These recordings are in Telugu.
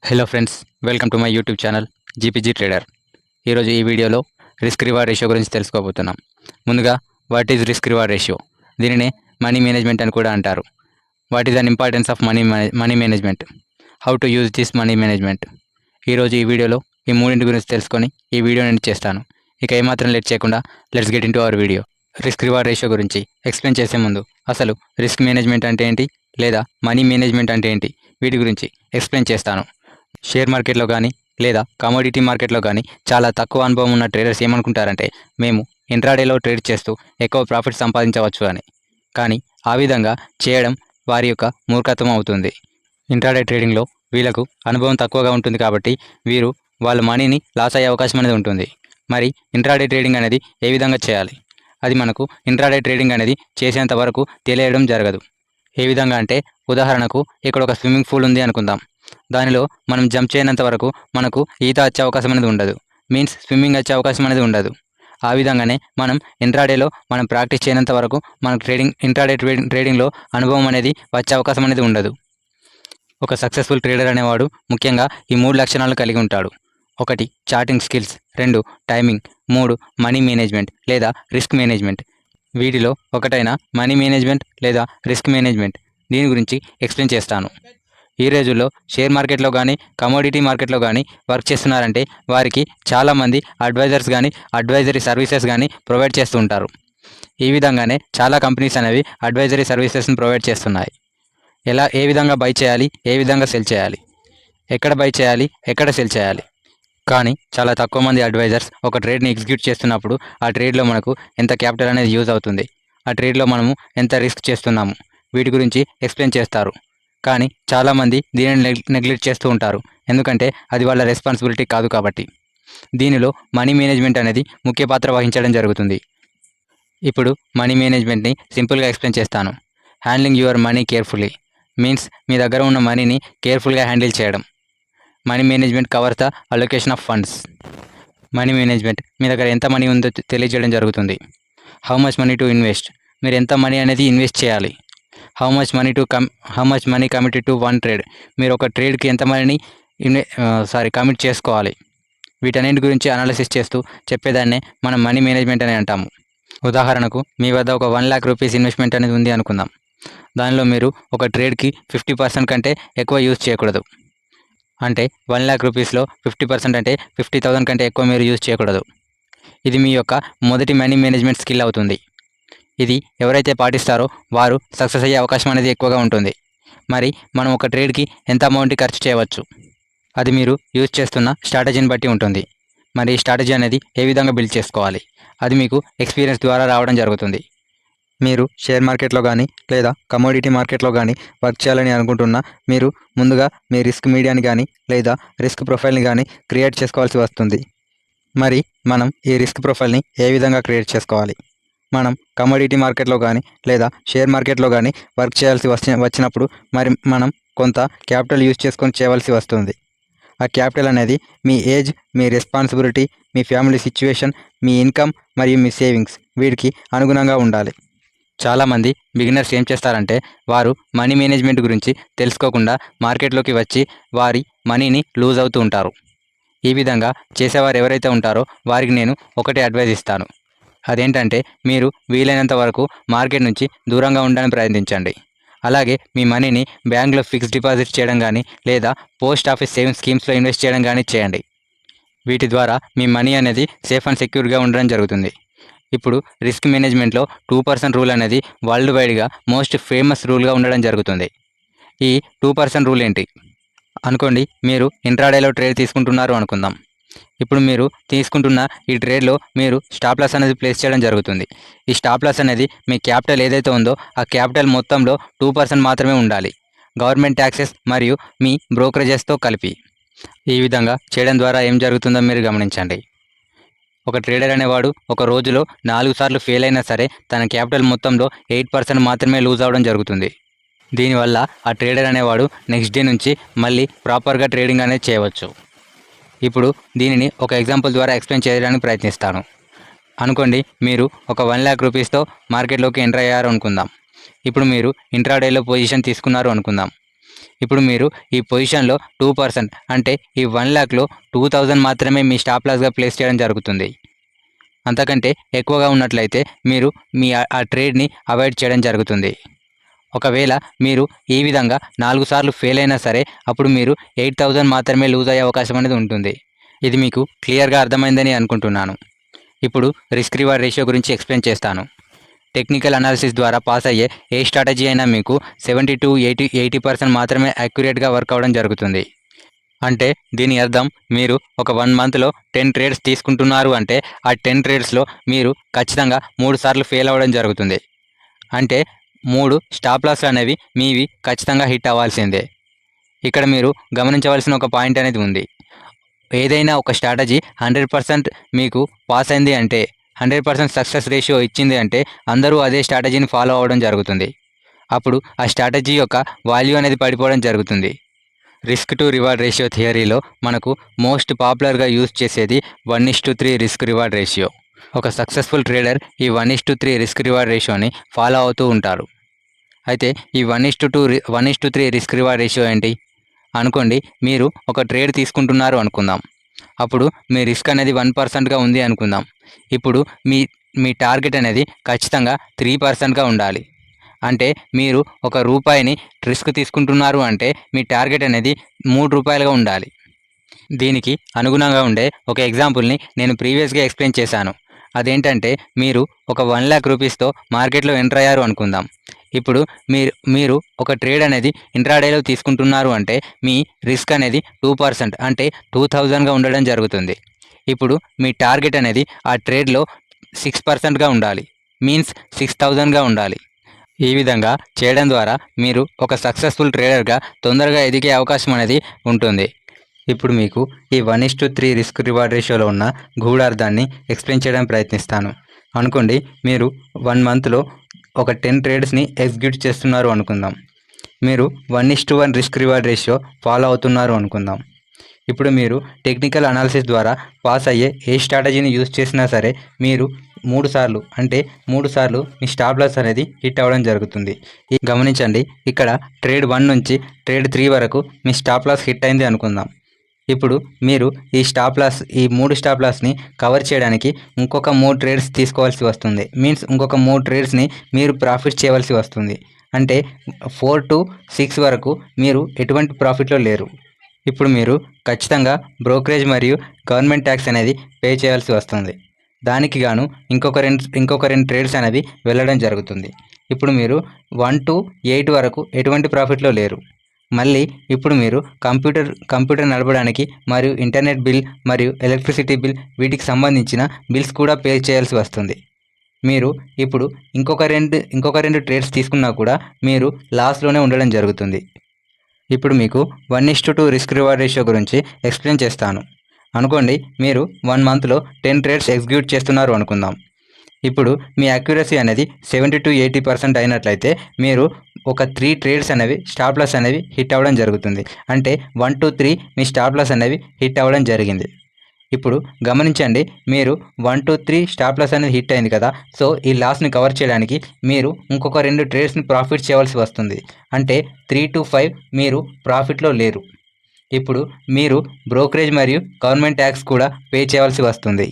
Hello friends, welcome to my YouTube channel GPG trader. ఈరోజు ఈ వీడియోలో రిస్క్ రివార్డ్ రేషియో గురించి తెలుసుకోబోతున్నాం. ముందుగా what is risk reward ratio? దీనినే మనీ మేనేజ్మెంట్ అని కూడా అంటారు. What is an importance of money management? How to use this money management? ఈరోజు ఈ వీడియోలో ఈ మూడింటి గురించి తెలుసుకొని ఈ వీడియో నేను చేస్తాను. ఇక ఏమాత్రం లేట్ చేయకుండా let's get in to our video. Risk reward ratio గురించి ఎక్స్ప్లెయిన్ చేసే ముందు అసలు రిస్క్ మేనేజ్మెంట్ అంటే ఏంటి, లేదా మనీ మేనేజ్మెంట్ అంటే ఏంటి, వీటి గురించి ఎక్స్ప్లెయిన్ చేస్తాను. షేర్ మార్కెట్లో కానీ లేదా కమోడిటీ మార్కెట్లో కానీ చాలా తక్కువ అనుభవం ఉన్న ట్రేడర్స్ ఏమనుకుంటారంటే మేము ఇంట్రాడేలో ట్రేడ్ చేస్తూ ఎక్కువ ప్రాఫిట్ సంపాదించవచ్చు అని. కానీ ఆ విధంగా చేయడం వారి యొక్క మూర్ఖత్వం అవుతుంది. ఇంట్రాడే ట్రేడింగ్లో వీళ్ళకు అనుభవం తక్కువగా ఉంటుంది కాబట్టి వీరు వాళ్ళ మనీని లాస్ అయ్యే అవకాశం అనేది ఉంటుంది. మరి ఇంట్రాడే ట్రేడింగ్ అనేది ఏ విధంగా చేయాలి? అది మనకు ఇంట్రాడే ట్రేడింగ్ అనేది చేసేంత వరకు తెలియడం జరగదు. ఏ విధంగా అంటే, ఉదాహరణకు ఇక్కడ ఒక స్విమ్మింగ్ పూల్ ఉంది అనుకుందాం. దానిలో మనం జంప్ చేయనంత వరకు మనకు ఈత వచ్చే అవకాశం అనేది ఉండదు. మీన్స్ స్విమ్మింగ్ వచ్చే అవకాశం అనేది ఉండదు. ఆ విధంగానే మనం ఇంట్రాడేలో మనం ప్రాక్టీస్ చేయనంత వరకు మనకు ఇంట్రాడే ట్రేడింగ్లో అనుభవం అనేది వచ్చే అవకాశం అనేది ఉండదు. ఒక సక్సెస్ఫుల్ ట్రేడర్ అనేవాడు ముఖ్యంగా ఈ 3 లక్షణాలు కలిగి ఉంటాడు. 1 charting skills, 2 timing, 3 money management లేదా రిస్క్ మేనేజ్మెంట్. వీటిలో ఒకటైన మనీ మేనేజ్మెంట్ లేదా రిస్క్ మేనేజ్మెంట్ దీని గురించి ఎక్స్ప్లెయిన్ చేస్తాను. ఈ రోజుల్లో షేర్ మార్కెట్లో కానీ కమోడిటీ మార్కెట్లో కానీ వర్క్ చేస్తున్నారంటే వారికి చాలామంది అడ్వైజర్స్ కానీ అడ్వైజరీ సర్వీసెస్ కానీ ప్రొవైడ్ చేస్తూ ఉంటారు. ఈ విధంగానే చాలా కంపెనీస్ అనేవి అడ్వైజరీ సర్వీసెస్ని ప్రొవైడ్ చేస్తున్నాయి. ఏ విధంగా బై చేయాలి, ఏ విధంగా సెల్ చేయాలి, ఎక్కడ బై చేయాలి, ఎక్కడ సెల్ చేయాలి. కానీ చాలా తక్కువ మంది అడ్వైజర్స్ ఒక ట్రేడ్ని ఎగ్జిక్యూట్ చేస్తున్నప్పుడు ఆ ట్రేడ్లో మనకు ఎంత క్యాపిటల్ అనేది యూజ్ అవుతుంది, ఆ ట్రేడ్లో మనము ఎంత రిస్క్ చేస్తున్నాము, వీటి గురించి ఎక్స్ప్లెయిన్ చేస్తారు. కానీ చాలామంది దీనిని నెగ్లెక్ట్ చేస్తూ ఉంటారు, ఎందుకంటే అది వాళ్ళ రెస్పాన్సిబిలిటీ కాదు కాబట్టి. దీనిలో మనీ మేనేజ్మెంట్ అనేది ముఖ్య పాత్ర వహించడం జరుగుతుంది. ఇప్పుడు మనీ మేనేజ్మెంట్ని సింపుల్గా ఎక్స్ప్లెయిన్ చేస్తాను. Handling your money carefully means మీ దగ్గర ఉన్న మనీని కేర్ఫుల్గా హ్యాండిల్ చేయడం. Money management covers the allocation of funds. Money management మీ దగ్గర ఎంత మనీ ఉందో తెలియజేయడం జరుగుతుంది. How much money to invest, మీరు ఎంత మనీ అనేది ఇన్వెస్ట్ చేయాలి. How much money committed to one trade, మీరు ఒక ట్రేడ్కి ఎంత మనీని కమిట్ చేసుకోవాలి. వీటన్నిటి గురించి అనాలిసిస్ చేస్తూ చెప్పేదాన్నే మనం మనీ మేనేజ్మెంట్ అని అంటాము. ఉదాహరణకు మీ వద్ద ఒక 1 lakh రూపీస్ ఇన్వెస్ట్మెంట్ అనేది ఉంది అనుకుందాం. దానిలో మీరు ఒక ట్రేడ్కి 50% కంటే ఎక్కువ యూజ్ చేయకూడదు. అంటే 1 lakh రూపీస్లో 50% అంటే 50,000 కంటే ఎక్కువ మీరు యూజ్ చేయకూడదు. ఇది మీ యొక్క మొదటి మనీ మేనేజ్మెంట్ స్కిల్ అవుతుంది. ఇది ఎవరైతే పాటిస్తారో వారు సక్సెస్ అయ్యే అవకాశం అనేది ఎక్కువగా ఉంటుంది. మరి మనం ఒక ట్రేడ్కి ఎంత అమౌంట్ని ఖర్చు చేయవచ్చు, అది మీరు యూజ్ చేస్తున్న స్ట్రాటజీని బట్టి ఉంటుంది. మరి ఈ స్ట్రాటజీ అనేది ఏ విధంగా బిల్డ్ చేసుకోవాలి, అది మీకు ఎక్స్పీరియన్స్ ద్వారా రావడం జరుగుతుంది. మీరు షేర్ మార్కెట్లో కానీ లేదా కమోడిటీ మార్కెట్లో కానీ వర్క్ చేయాలని అనుకుంటున్నా మీరు ముందుగా మీ రిస్క్ మీడియాని కానీ లేదా రిస్క్ ప్రొఫైల్ని కానీ క్రియేట్ చేసుకోవాల్సి వస్తుంది. మరి మనం ఈ రిస్క్ ప్రొఫైల్ని ఏ విధంగా క్రియేట్ చేసుకోవాలి? మనం కమోడిటీ మార్కెట్లో కానీ లేదా షేర్ మార్కెట్లో కానీ వర్క్ చేయాల్సి వచ్చినప్పుడు మరి మనం కొంత క్యాపిటల్ యూజ్ చేసుకొని చేయవలసి వస్తుంది. ఆ క్యాపిటల్ అనేది మీ ఏజ్, మీ రెస్పాన్సిబిలిటీ, మీ ఫ్యామిలీ సిచ్యువేషన్, మీ ఇన్కమ్ మరియు మీ సేవింగ్స్ వీటికి అనుగుణంగా ఉండాలి. చాలామంది బిగినర్స్ ఏం చేస్తారంటే వారు మనీ మేనేజ్మెంట్ గురించి తెలుసుకోకుండా మార్కెట్లోకి వచ్చి వారి మనీని లూజ్ అవుతూ ఉంటారు. ఈ విధంగా చేసేవారు ఎవరైతే ఉంటారో వారికి నేను ఒకటే అడ్వైజ్ ఇస్తాను. అదేంటంటే, మీరు వీలైనంత వరకు మార్కెట్ నుంచి దూరంగా ఉండడానికి ప్రయత్నించండి. అలాగే మీ మనీని బ్యాంక్లో ఫిక్స్డ్ డిపాజిట్ చేయడం కానీ లేదా పోస్ట్ ఆఫీస్ సేవింగ్స్ స్కీమ్స్లో ఇన్వెస్ట్ చేయడం కానీ చేయండి. వీటి ద్వారా మీ మనీ అనేది సేఫ్ అండ్ సెక్యూర్గా ఉండడం జరుగుతుంది. ఇప్పుడు రిస్క్ మేనేజ్మెంట్లో 2% రూల్ అనేది వరల్డ్ వైడ్గా మోస్ట్ ఫేమస్ రూల్గా ఉండడం జరుగుతుంది. ఈ 2% రూల్ ఏంటి అనుకోండి. మీరు ఇంట్రాడేలో ట్రేడ్ తీసుకుంటున్నారు అనుకుందాం. ఇప్పుడు మీరు తీసుకుంటున్న ఈ ట్రేడ్లో మీరు స్టాప్ లాస్ అనేది ప్లేస్ చేయడం జరుగుతుంది. ఈ స్టాప్ లాస్ అనేది మీ క్యాపిటల్ ఏదైతే ఉందో ఆ క్యాపిటల్ మొత్తంలో 2% మాత్రమే ఉండాలి, గవర్నమెంట్ ట్యాక్సెస్ మరియు మీ బ్రోకరేజెస్తో కలిపి. ఈ విధంగా చేయడం ద్వారా ఏం జరుగుతుందో మీరు గమనించండి. ఒక ట్రేడర్ అనేవాడు ఒక రోజులో 4 సార్లు ఫెయిల్ అయినా సరే తన క్యాపిటల్ మొత్తంలో 8% మాత్రమే లూజ్ అవ్వడం జరుగుతుంది. దీనివల్ల ఆ ట్రేడర్ అనేవాడు నెక్స్ట్ డే నుంచి మళ్ళీ ప్రాపర్గా ట్రేడింగ్ అనేది చేయవచ్చు. ఇప్పుడు దీనిని ఒక ఎగ్జాంపుల్ ద్వారా ఎక్స్ప్లెయిన్ చేయడానికి ప్రయత్నిస్తాను. అనుకోండి, మీరు ఒక 1 lakh రూపీస్తో మార్కెట్లోకి ఎంటర్ అయ్యారు అనుకుందాం. ఇప్పుడు మీరు ఇంట్రాడేలో పొజిషన్ తీసుకున్నారు అనుకుందాం. ఇప్పుడు మీరు ఈ పొజిషన్లో 2% అంటే ఈ 1,00,000లో 2,000 మాత్రమే మీ స్టాప్ లాస్గా ప్లేస్ చేయడం జరుగుతుంది. అంతకంటే ఎక్కువగా ఉన్నట్లయితే మీరు మీ ఆ ట్రేడ్ని అవాయిడ్ చేయడం జరుగుతుంది. ఒకవేళ మీరు ఈ విధంగా 4 సార్లు ఫెయిల్ అయినా సరే అప్పుడు మీరు 8,000 మాత్రమే లూజ్ అయ్యే అవకాశం అనేది ఉంటుంది. ఇది మీకు క్లియర్గా అర్థమైందని అనుకుంటున్నాను. ఇప్పుడు రిస్క్ రివార్డ్ రేషియో గురించి ఎక్స్ప్లెయిన్ చేస్తాను. టెక్నికల్ అనాలిసిస్ ద్వారా పాస్ అయ్యే ఏ స్ట్రాటజీ అయినా మీకు 70-80% మాత్రమే యాక్యురేట్గా వర్క్ అవ్వడం జరుగుతుంది. అంటే దీని అర్థం మీరు ఒక 1 మంత్లో 10 ట్రేడ్స్ తీసుకుంటున్నారు అంటే ఆ 10 ట్రేడ్స్లో మీరు ఖచ్చితంగా 3 సార్లు ఫెయిల్ అవ్వడం జరుగుతుంది. అంటే 3 స్టాప్ లాస్ అనేవి మీవి ఖచ్చితంగా హిట్ అవ్వాల్సిందే. ఇక్కడ మీరు గమనించవలసిన ఒక పాయింట్ అనేది ఉంది. ఏదైనా ఒక స్ట్రాటజీ 100% మీకు పాస్ అయింది అంటే 100% సక్సెస్ రేషియో ఇచ్చింది అంటే అందరూ అదే స్ట్రాటజీని ఫాలో అవ్వడం జరుగుతుంది. అప్పుడు ఆ స్ట్రాటజీ యొక్క వాల్యూ అనేది పడిపోవడం జరుగుతుంది. రిస్క్ టు రివార్డ్ రేషియో థియరీలో మనకు మోస్ట్ పాపులర్గా యూజ్ చేసేది 1:3 రిస్క్ రివార్డ్ రేషియో. ఒక సక్సెస్ఫుల్ ట్రేడర్ ఈ 1:3 రిస్క్ రివార్డ్ రేషియోని ఫాలో అవుతూ ఉంటారు. అయితే ఈ 1:3 రిస్క్ రివార్డ్ రేషియో ఏంటి అనుకోండి. మీరు ఒక ట్రేడ్ తీసుకుంటున్నారు అనుకుందాం. అప్పుడు మీ రిస్క్ అనేది 1%గా ఉంది అనుకుందాం. ఇప్పుడు మీ మీ టార్గెట్ అనేది ఖచ్చితంగా 3%గా ఉండాలి. అంటే మీరు ఒక రూపాయిని రిస్క్ తీసుకుంటున్నారు అంటే మీ టార్గెట్ అనేది 3 రూపాయలుగా ఉండాలి. దీనికి అనుగుణంగా ఉండే ఒక ఎగ్జాంపుల్ని నేను ప్రీవియస్గా ఎక్స్ప్లెయిన్ చేశాను. అదేంటంటే మీరు ఒక 1,00,000 రూపీస్తో మార్కెట్లో ఎంటర్ అయ్యారు అనుకుందాం. ఇప్పుడు మీరు ఒక ట్రేడ్ అనేది ఇంట్రాడేలో తీసుకుంటున్నారు అంటే మీ రిస్క్ అనేది 2% అంటే 2,000గా ఉండడం జరుగుతుంది. ఇప్పుడు మీ టార్గెట్ అనేది ఆ ట్రేడ్లో 6%గా ఉండాలి. మీన్స్ 6,000గా ఉండాలి. ఈ విధంగా చేయడం ద్వారా మీరు ఒక సక్సెస్ఫుల్ ట్రేడర్గా తొందరగా ఎదిగే అవకాశం అనేది ఉంటుంది. ఇప్పుడు మీకు ఈ 1:3 రిస్క్ రివార్డ్ రేషియోలో ఉన్న గూఢార్థాన్ని ఎక్స్ప్లెయిన్ చేయడానికి ప్రయత్నిస్తాను. అనుకోండి మీరు 1 మంత్లో ఒక 10 ట్రేడ్స్ని ఎగ్జిక్యూట్ చేస్తున్నారు అనుకుందాం. మీరు 1:1 రిస్క్ రివార్డ్ రేషియో ఫాలో అవుతున్నారు అనుకుందాం. ఇప్పుడు మీరు టెక్నికల్ అనాలిసిస్ ద్వారా పాస్ అయ్యే ఏ స్ట్రాటజీని యూజ్ చేసినా సరే మీరు 3 సార్లు మీ స్టాప్ లాస్ అనేది హిట్ అవ్వడం జరుగుతుంది. గమనించండి, ఇక్కడ ట్రేడ్ 1 నుంచి ట్రేడ్ 3 వరకు మీ స్టాప్ లాస్ హిట్ అయింది అనుకుందాం. ఇప్పుడు మీరు ఈ 3 స్టాప్ లాస్ని కవర్ చేయడానికి ఇంకొక 3 ట్రేడ్స్ తీసుకోవాల్సి వస్తుంది. మీన్స్ ఇంకొక 3 ట్రేడ్స్ని మీరు ప్రాఫిట్ చేయవలసి వస్తుంది. అంటే 4 to 6 వరకు మీరు ఎటువంటి ప్రాఫిట్లో లేరు. ఇప్పుడు మీరు ఖచ్చితంగా బ్రోకరేజ్ మరియు గవర్నమెంట్ ట్యాక్స్ అనేది పే చేయాల్సి వస్తుంది. దానికి గాను ఇంకొక రెండు ట్రేడ్స్ అనేవి వెళ్ళడం జరుగుతుంది. ఇప్పుడు మీరు 1 to 8 వరకు ఎటువంటి ప్రాఫిట్లో లేరు. మళ్ళీ ఇప్పుడు మీరు కంప్యూటర్ నడపడానికి మరియు ఇంటర్నెట్ బిల్ మరియు ఎలక్ట్రిసిటీ బిల్ వీటికి సంబంధించిన బిల్స్ కూడా పే చేయాల్సి వస్తుంది. మీరు ఇప్పుడు ఇంకొక రెండు ట్రేడ్స్ తీసుకున్నా కూడా మీరు లాస్లోనే ఉండడం జరుగుతుంది. ఇప్పుడు మీకు 1:2 రిస్క్ రివార్డ్ రేషియో గురించి ఎక్స్ప్లెయిన్ చేస్తాను. అనుకోండి మీరు 1 మంత్లో 10 ట్రేడ్స్ ఎగ్జిక్యూట్ చేస్తున్నారు అనుకుందాం. ఇప్పుడు మీ అక్యురసీ అనేది 70-80% అయినట్లయితే మీరు ఒక 3 ట్రేడ్స్ అనేవి స్టాప్ లాస్ అనేవి హిట్ అవ్వడం జరుగుతుంది. అంటే 1 to 3 మీ స్టాప్ లాస్ అనేవి హిట్ అవ్వడం జరిగింది. ఇప్పుడు గమనించండి, మీరు 1 to 3 స్టాప్ లాస్ అనేది హిట్ అయింది కదా. సో ఈ లాస్ని కవర్ చేయడానికి మీరు ఇంకొక 2 ట్రేడ్స్ని ప్రాఫిట్ చేయవలసి వస్తుంది. అంటే 3 to 5 మీరు ప్రాఫిట్లో లేరు. ఇప్పుడు మీరు బ్రోకరేజ్ మరియు గవర్నమెంట్ ట్యాక్స్ కూడా పే చేయవలసి వస్తుంది.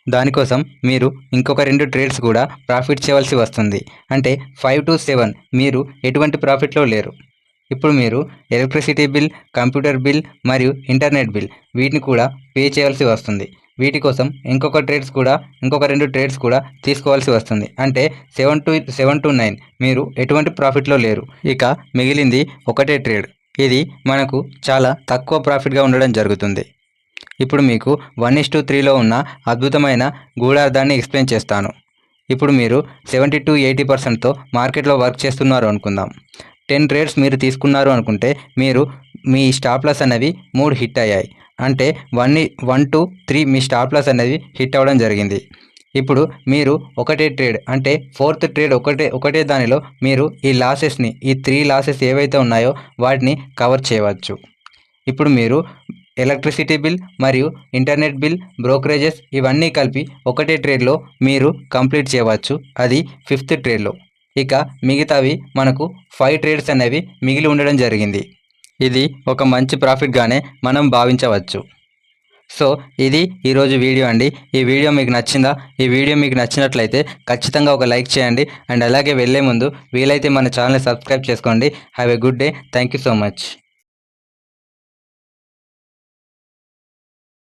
దానికోసం మీరు ఇంకొక 2 ట్రేడ్స్ కూడా ప్రాఫిట్ చేయవలసి వస్తుంది. అంటే 5 to 7 మీరు ఎటువంటి ప్రాఫిట్లో లేరు. ఇప్పుడు మీరు ఎలక్ట్రిసిటీ బిల్, కంప్యూటర్ బిల్ మరియు ఇంటర్నెట్ బిల్ వీటిని కూడా పే చేయాల్సి వస్తుంది. వీటి కోసం ఇంకొక 2 ట్రేడ్స్ కూడా తీసుకోవాల్సి వస్తుంది. అంటే 7 to 9 మీరు ఎటువంటి ప్రాఫిట్లో లేరు. ఇక మిగిలింది ఒకటే ట్రేడ్. ఇది మనకు చాలా తక్కువ ప్రాఫిట్గా ఉండడం జరుగుతుంది. ఇప్పుడు మీకు 1:3లో ఉన్న అద్భుతమైన గూఢార్థాన్ని ఎక్స్ప్లెయిన్ చేస్తాను. ఇప్పుడు మీరు 70-80%తో మార్కెట్లో వర్క్ చేస్తున్నారు అనుకుందాం. 10 ట్రేడ్స్ మీరు తీసుకున్నారు అనుకుంటే మీ స్టాప్ లాస్ అనేవి 3 హిట్ అయ్యాయి. అంటే 1 to 3 మీ స్టాప్ లాస్ అనేవి హిట్ అవ్వడం జరిగింది. ఇప్పుడు మీరు ఒకటే ట్రేడ్ అంటే 4th ట్రేడ్ ఒకటే దానిలో మీరు ఈ 3 లాసెస్ ఏవైతే ఉన్నాయో వాటిని కవర్ చేయవచ్చు. ఇప్పుడు మీరు ఎలక్ట్రిసిటీ బిల్ మరియు ఇంటర్నెట్ బిల్, బ్రోకరేజెస్ ఇవన్నీ కలిపి ఒకటే ట్రేడ్లో మీరు కంప్లీట్ చేయవచ్చు. అది 5th ట్రేడ్లో. ఇక మిగతావి మనకు 5 ట్రేడ్స్ అనేవి మిగిలి ఉండడం జరిగింది. ఇది ఒక మంచి ప్రాఫిట్గానే మనం భావించవచ్చు. సో ఇది ఈరోజు వీడియో అండి. ఈ వీడియో మీకు నచ్చిందా? ఈ వీడియో మీకు నచ్చినట్లయితే ఖచ్చితంగా ఒక లైక్ చేయండి. అండ్ అలాగే వెళ్ళే ముందు వీలైతే మన ఛానల్ని సబ్స్క్రైబ్ చేసుకోండి. Have a good day. Thank you so much.